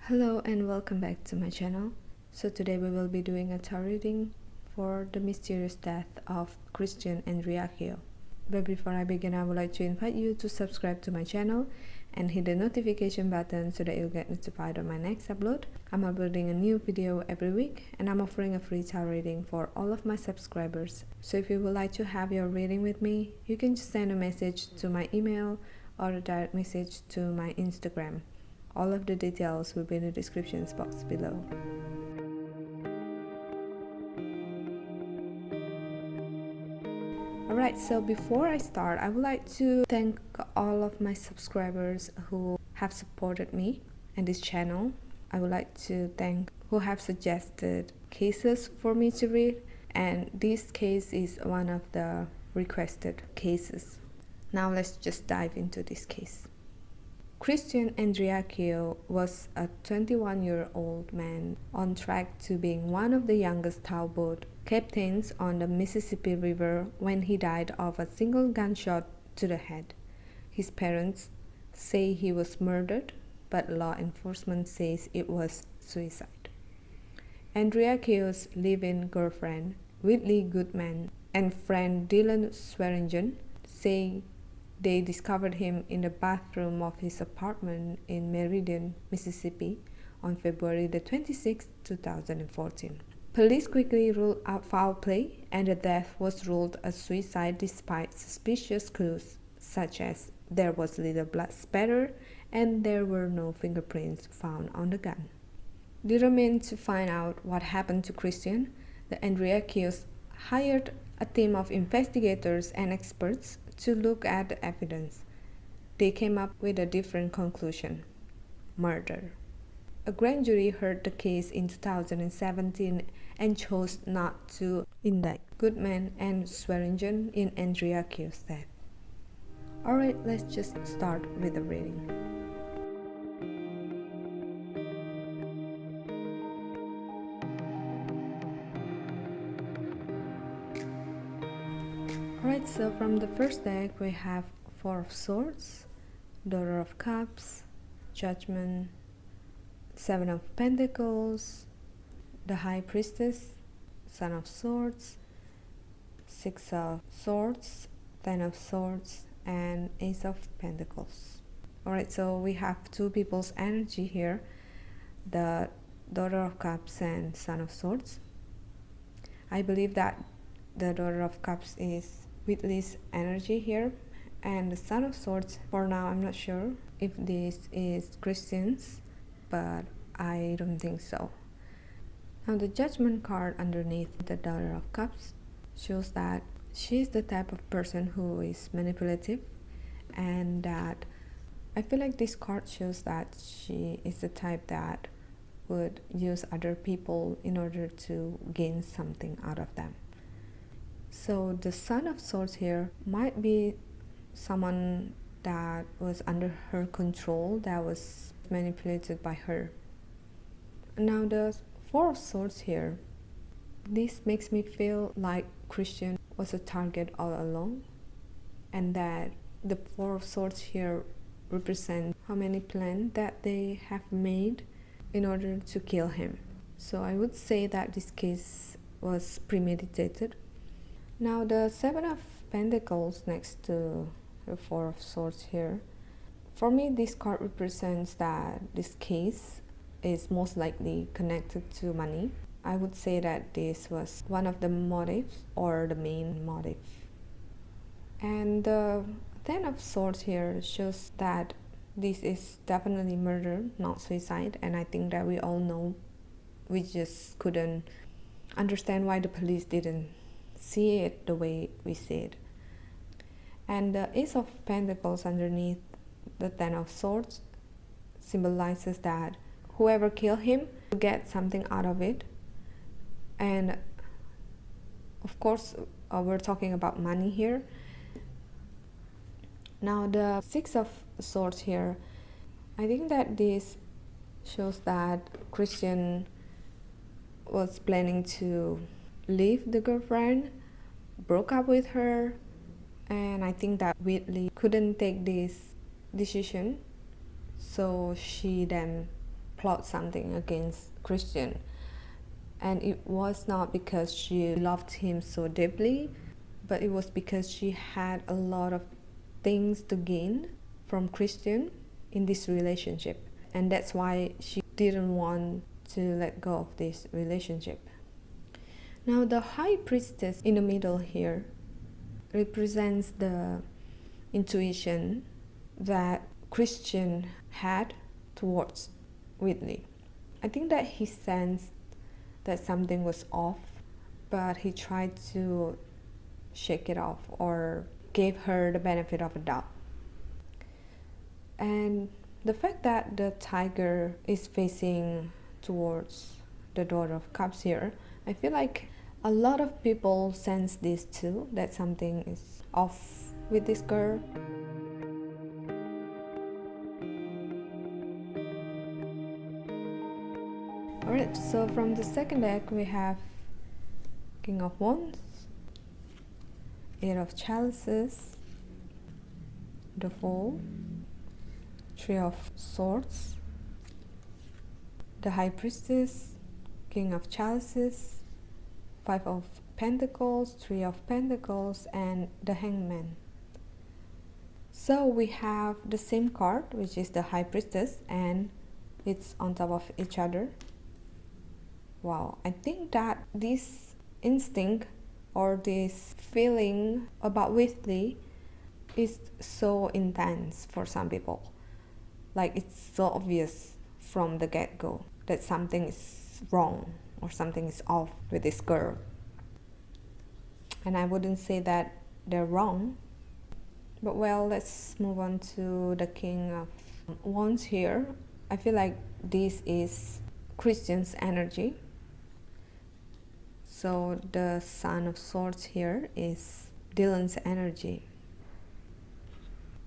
Hello and welcome back to my channel. So today we will be doing a tarot reading for the mysterious death of Christian Andreacchio. But before I begin, I would like to invite you to subscribe to my channel and hit the notification button so that you'll get notified on my next upload. I'm uploading a new video every week and I'm offering a free tarot reading for all of my subscribers. So if you would like to have your reading with me, you can just send a message to my email or a direct message to my Instagram. All of the details will be in the description box below. Alright, so before I start, I would like to thank all of my subscribers who have supported me and this channel. I would like to thank who have suggested cases for me to read, and this case is one of the requested cases. Now let's just dive into this case. Christian Andreacchio was a 21-year-old man on track to being one of the youngest towboat captains on the Mississippi River when he died of a single gunshot to the head. His parents say he was murdered, but law enforcement says it was suicide. Andreacchio's live-in girlfriend, Whitley Goodman, and friend Dylan Swearingen say they discovered him in the bathroom of his apartment in Meridian, Mississippi on February the 26th, 2014. Police quickly ruled out foul play and the death was ruled a suicide despite suspicious clues such as there was little blood spatter and there were no fingerprints found on the gun. Determined to find out what happened to Christian, the Andreacchios hired a team of investigators and experts to look at the evidence. They came up with a different conclusion: murder. A grand jury heard the case in 2017 and chose not to indict Goodman and Swearingen in Andreacchio's death. Alright, let's just start with the reading. Alright, so from the first deck we have Four of Swords, Daughter of Cups, Judgment, Seven of Pentacles, the High Priestess, Son of Swords, Six of Swords, Ten of Swords, and Ace of Pentacles. Alright, so we have two people's energy here, the Daughter of Cups and Son of Swords. I believe that the Daughter of Cups is Whitley's energy here, and the Son of Swords, for now I'm not sure if this is Christian's, but I don't think so. Now the Judgment card underneath the Daughter of Cups shows that she's the type of person who is manipulative, and that I feel like this card shows that she is the type that would use other people in order to gain something out of them. So the Son of Swords here might be someone that was under her control, that was manipulated by her. Now the Four of Swords here, this makes me feel like Christian was a target all along, and that the Four of Swords here represent how many plans that they have made in order to kill him. So I would say that this case was premeditated. Now the Seven of Pentacles next to the Four of Swords here, for me this card represents that this case is most likely connected to money. I would say that this was one of the motives or the main motive. And the Ten of Swords here shows that this is definitely murder, not suicide, and I think that we all know, we just couldn't understand why the police didn't see it the way we see it. And the Ace of Pentacles underneath the Ten of Swords symbolizes that whoever killed him will get something out of it. And of course we're talking about money here. Now the Six of Swords here, I think that this shows that Christian was planning to leave the girlfriend, broke up with her, and I think that Whitley couldn't take this decision, so she then plot something against Christian. And it was not because she loved him so deeply, but it was because she had a lot of things to gain from Christian in this relationship. And that's why she didn't want to let go of this relationship. Now the high priestess in the middle here represents the intuition that Christian had towards Whitley. I think that he sensed that something was off, but he tried to shake it off or gave her the benefit of a doubt. And the fact that the tiger is facing towards the Daughter of Cups here, I feel like a lot of people sense this too, that something is off with this girl. Alright, so from the second deck we have King of Wands, Eight of Chalices, the Fool, Three of Swords, the High Priestess, King of Chalices, Five of Pentacles, Three of Pentacles, and the Hangman. So we have the same card, which is the High Priestess, and it's on top of each other. Wow, I think that this instinct or this feeling about Whitley is so intense for some people. Like it's so obvious from the get-go that something is wrong or something is off with this girl. And I wouldn't say that they're wrong. But well, let's move on to the King of Wands here. I feel like this is Christian's energy. So the Son of Swords here is Dylan's energy.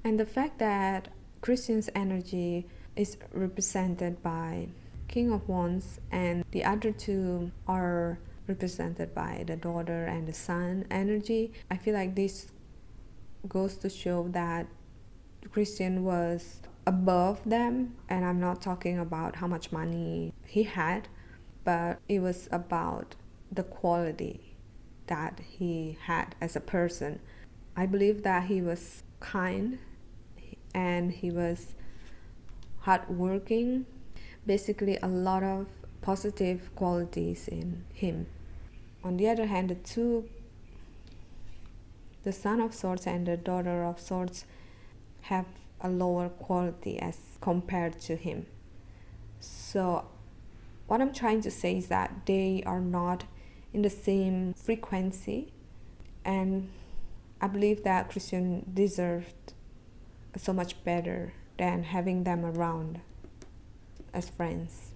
And the fact that Christian's energy is represented by King of Wands and the other two are represented by the daughter and the son energy, I feel like this goes to show that Christian was above them. And I'm not talking about how much money he had, but it was about the quality that he had as a person. I believe that he was kind and he was hardworking. Basically, a lot of positive qualities in him. On the other hand, the Son of Swords and the Daughter of Swords have a lower quality as compared to him. So what I'm trying to say is that they are not in the same frequency, and I believe that Christian deserved so much better than having them around as friends.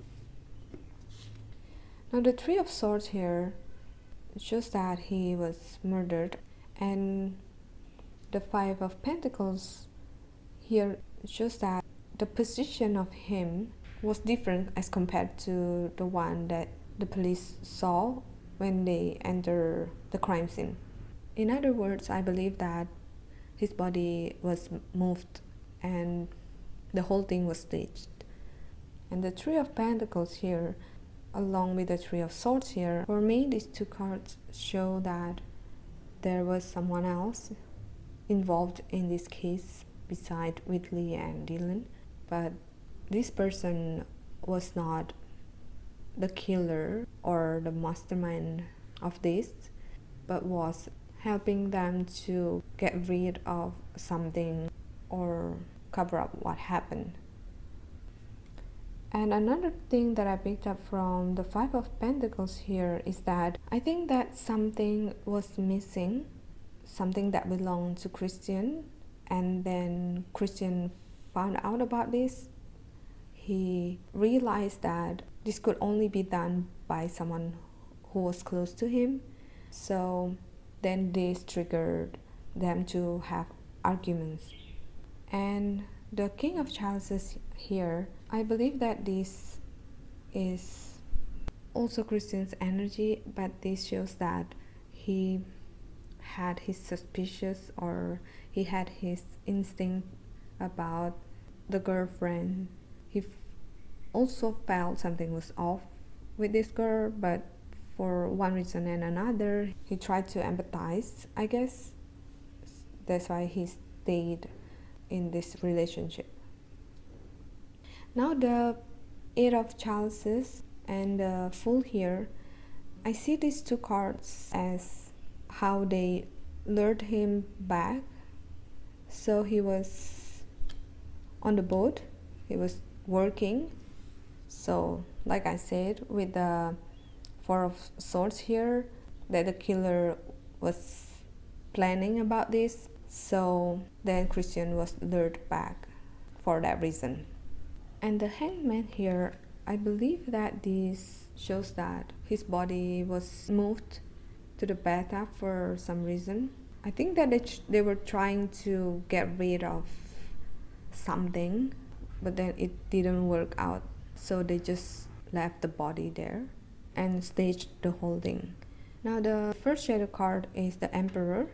Now the Three of Swords here shows that he was murdered, and the Five of Pentacles here shows that the position of him was different as compared to the one that the police saw when they enter the crime scene. In other words, I believe that his body was moved and the whole thing was staged. And the Three of Pentacles here, along with the Three of Swords here, for me these two cards show that there was someone else involved in this case beside Whitley and Dylan, but this person was not the killer or the mastermind of this, but was helping them to get rid of something or cover up what happened. And another thing that I picked up from the Five of Pentacles here is that I think that something was missing, something that belonged to Christian, and then Christian found out about this. He realized that this could only be done by someone who was close to him. So then this triggered them to have arguments. And the King of Chalices here, I believe that this is also Christian's energy, but this shows that he had his suspicious or he had his instinct about the girlfriend. He also felt something was off with this girl, but for one reason and another, he tried to empathize, I guess. That's why he stayed in this relationship. Now the Eight of Chalices and the Fool here, I see these two cards as how they lured him back. So he was on the boat, he was working. So like I said, with the Four of Swords here, that the killer was planning about this. So then Christian was lured back for that reason. And the Hangman here, I believe that this shows that his body was moved to the bathtub for some reason. I think that they were trying to get rid of something, but then it didn't work out. So they just left the body there and staged the whole thing. Now the first shadow card is the Emperor.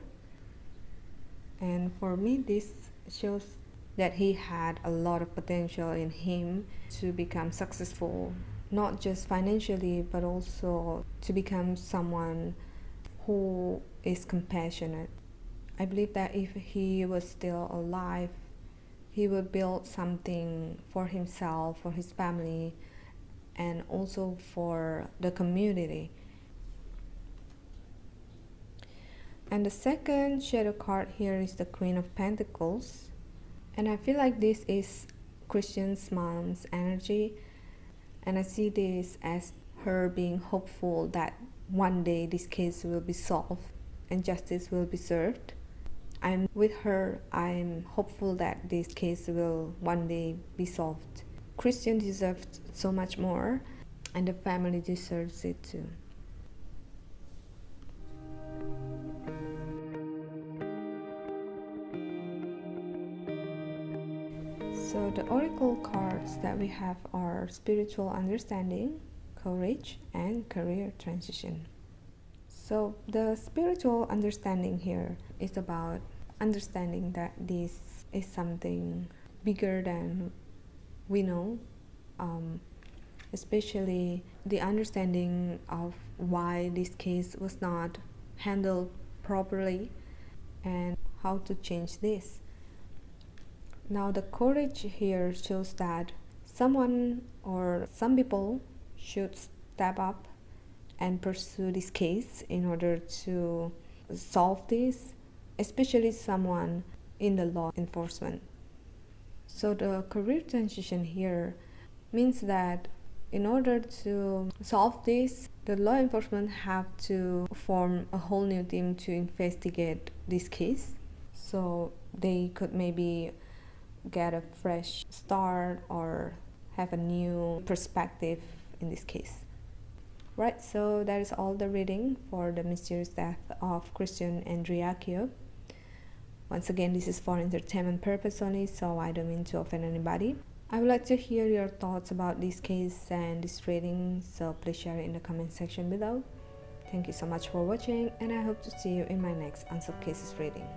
And for me, this shows that he had a lot of potential in him to become successful, not just financially, but also to become someone who is compassionate. I believe that if he was still alive, he would build something for himself, for his family, and also for the community. And the second shadow card here is the Queen of Pentacles. And I feel like this is Christian's mom's energy. And I see this as her being hopeful that one day this case will be solved and justice will be served. I'm with her. I'm hopeful that this case will one day be solved. Christian deserves so much more, and the family deserves it too. So the oracle cards that we have are spiritual understanding, courage, and career transition. So the spiritual understanding here is about understanding that this is something bigger than we know, especially the understanding of why this case was not handled properly and how to change this. Now the courage here shows that someone or some people should step up and pursue this case in order to solve this, especially someone in the law enforcement. So the career transition here means that in order to solve this, the law enforcement have to form a whole new team to investigate this case. So they could maybe get a fresh start or have a new perspective in this case. Right, so that is all the reading for the mysterious death of Christian Andreacchio. Once again, this is for entertainment purpose only, so I don't mean to offend anybody. I would like to hear your thoughts about this case and this reading, so please share it in the comment section below. Thank you so much for watching, and I hope to see you in my next Unsolved Cases reading.